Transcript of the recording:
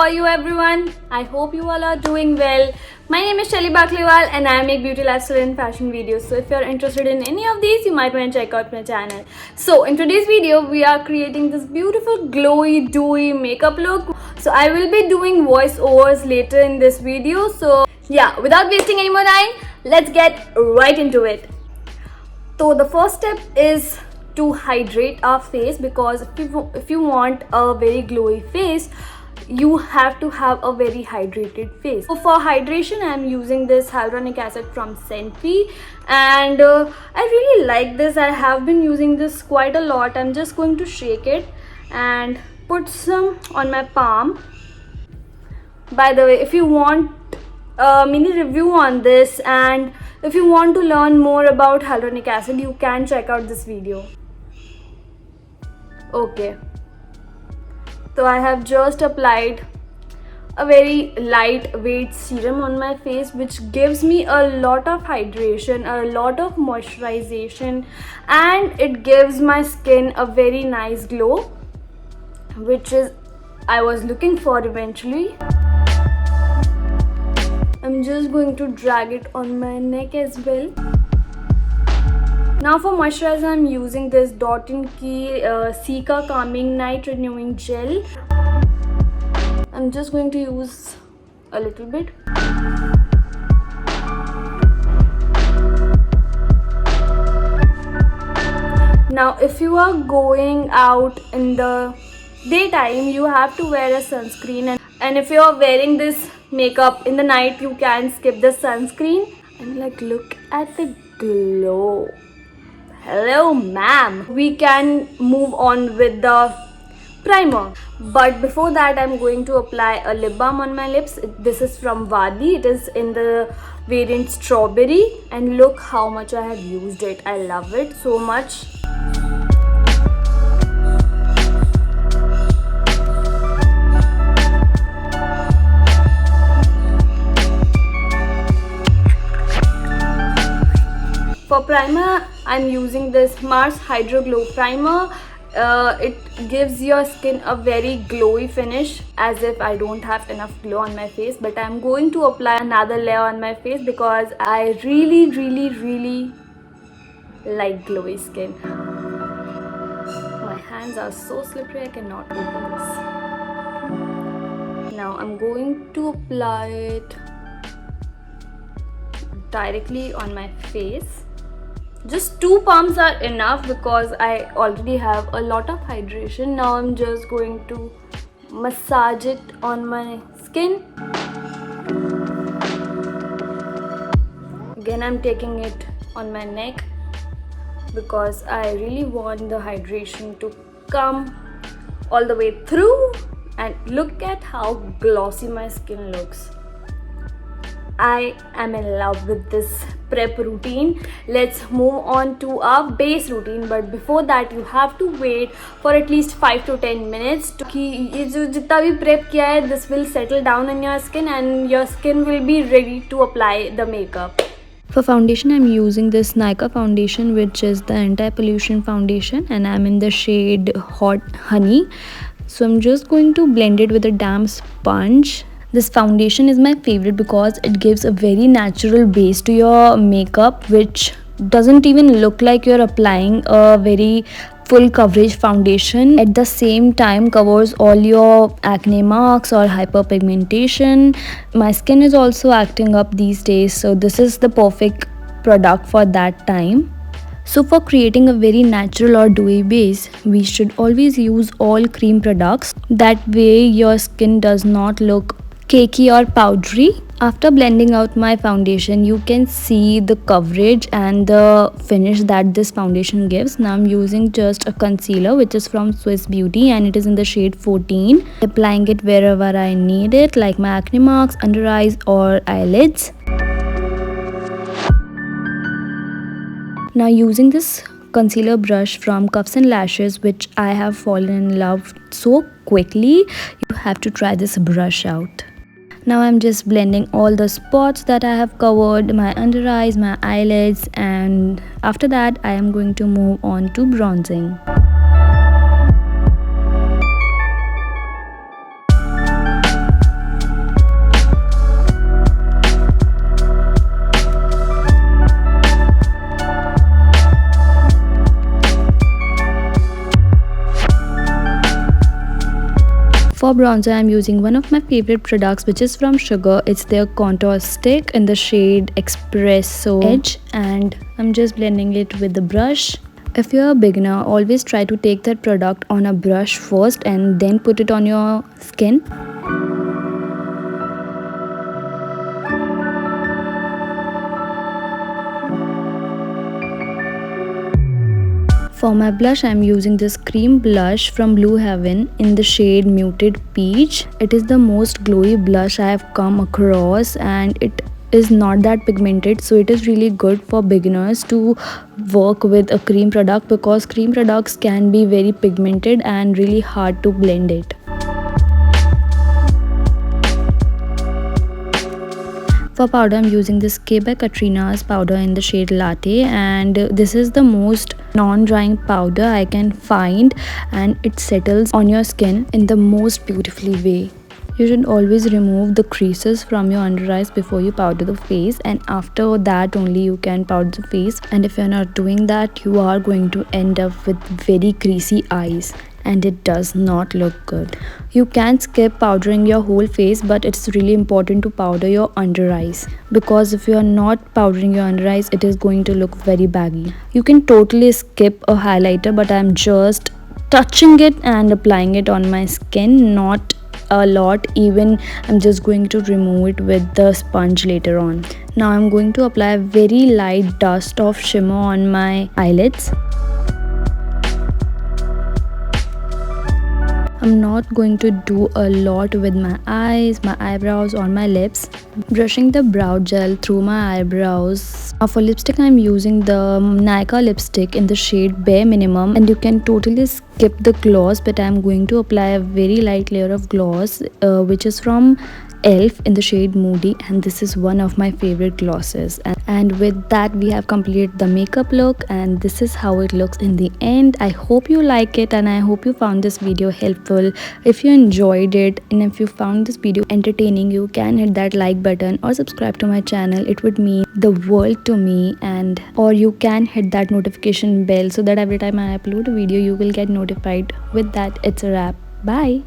are you everyone? I hope you all are doing well. My name is Shelly Bakliwal and I make beauty, lifestyle and fashion videos. So if you're interested in any of these, you might want to check out my channel. So in today's video, we are creating this beautiful glowy, dewy makeup look. So I will be doing voiceovers later in this video. So yeah, without wasting any more time, let's get right into it. So the first step is to hydrate our face, because if you want a very glowy face, you have to have a very hydrated face. So for hydration, I'm using this hyaluronic acid from Sanfe, and I really like this. I have been using this quite a lot. I'm just going to shake it and put some on my palm. By the way, if you want a mini review on this and if you want to learn more about hyaluronic acid, you can check out this video. Okay, so I have just applied a very lightweight serum on my face, which gives me a lot of hydration, a lot of moisturization, and it gives my skin a very nice glow, which is I was looking for eventually. I'm just going to drag it on my neck as well. Now for moisturizer, I'm using this Key Cica Night Gel. I'm just going to use a little bit. Now if you are going out in the daytime, you have to wear a sunscreen, and if you are wearing this makeup in the night, you can skip the sunscreen. And like, look at the glow. Hello ma'am. We can move on with the primer, but before that I'm going to apply a lip balm on my lips. This is from Vaadi. It is in the variant strawberry, and look how much I have used it. I love it so much. For primer, I'm using this Mars Hydra Glow Primer. It gives your skin a very glowy finish, as if I don't have enough glow on my face, but I'm going to apply another layer on my face because I really like glowy skin. My hands are so slippery, I cannot open this. Now I'm going to apply it directly on my face. Just 2 pumps are enough because I already have a lot of hydration. Now I'm just going to massage it on my skin. Again, I'm taking it on my neck because I really want the hydration to come all the way through. And look at how glossy my skin looks. I am in love with this prep routine. Let's move on to our base routine, but before that you have to wait for at least 5 to 10 minutes to ये जो जितना भी prep किया है, this will settle down on your skin and your skin will be ready to apply the makeup. For foundation, I'm using this Nykaa foundation, which is the anti-pollution foundation, and I'm in the shade Hot Honey. So I'm just going to blend it with a damp sponge. This foundation is my favorite because it gives a very natural base to your makeup, which doesn't even look like you're applying a very full coverage foundation. At the same time, covers all your acne marks or hyperpigmentation. My skin is also acting up these days, so this is the perfect product for that time. So for creating a very natural or dewy base, we should always use all cream products. That way your skin does not look cakey or powdery. After blending out my foundation, you can see the coverage and the finish that this foundation gives. Now I'm using just a concealer, which is from Swiss Beauty, and it is in the shade 14. Applying it wherever I need it, like my acne marks, under eyes or eyelids. Now using this concealer brush from Cuffs and Lashes, which I have fallen in love so quickly, you have to try this brush out. Now I'm just blending all the spots that I have covered, my under eyes, my eyelids, and after that I am going to move on to bronzing. For bronzer, I'm using one of my favorite products, which is from Sugar. It's their contour stick in the shade Espresso Edge, and I'm just blending it with the brush. If you're a beginner, always try to take that product on a brush first and then put it on your skin. For my blush, I'm using this cream blush from Blue Heaven in the shade Muted Peach. It is the most glowy blush I have come across, and it is not that pigmented, so it is really good for beginners to work with a cream product, because cream products can be very pigmented and really hard to blend it. For powder, I'm using this K by Katrina's powder in the shade Latte, and this is the most non-drying powder I can find, and it settles on your skin in the most beautifully way. You should always remove the creases from your under eyes before you powder the face, and after that only you can powder the face. And if you're not doing that, you are going to end up with very greasy eyes, and it does not look good. You can skip powdering your whole face, but it's really important to powder your under eyes, because if you are not powdering your under eyes, it is going to look very baggy. You can totally skip a highlighter, but I'm just touching it and applying it on my skin, not a lot. Even I'm just going to remove it with the sponge later on. Now I'm going to apply a very light dust of shimmer on my eyelids. I'm not going to do a lot with my eyes, my eyebrows or my lips. Brushing the brow gel through my eyebrows. Now for lipstick, I'm using the Nykaa lipstick in the shade Bare Minimum, and you can totally skip the gloss, but I'm going to apply a very light layer of gloss which is from Elf in the shade Moody, and this is one of my favorite glosses. And with that, we have completed the makeup look, and this is how it looks in the end. I hope you like it, and I hope you found this video helpful. If you enjoyed it and if you found this video entertaining, you can hit that like button or subscribe to my channel. It would mean the world to me. And or you can hit that notification bell so that every time I upload a video, you will get notified. With that, it's a wrap. Bye.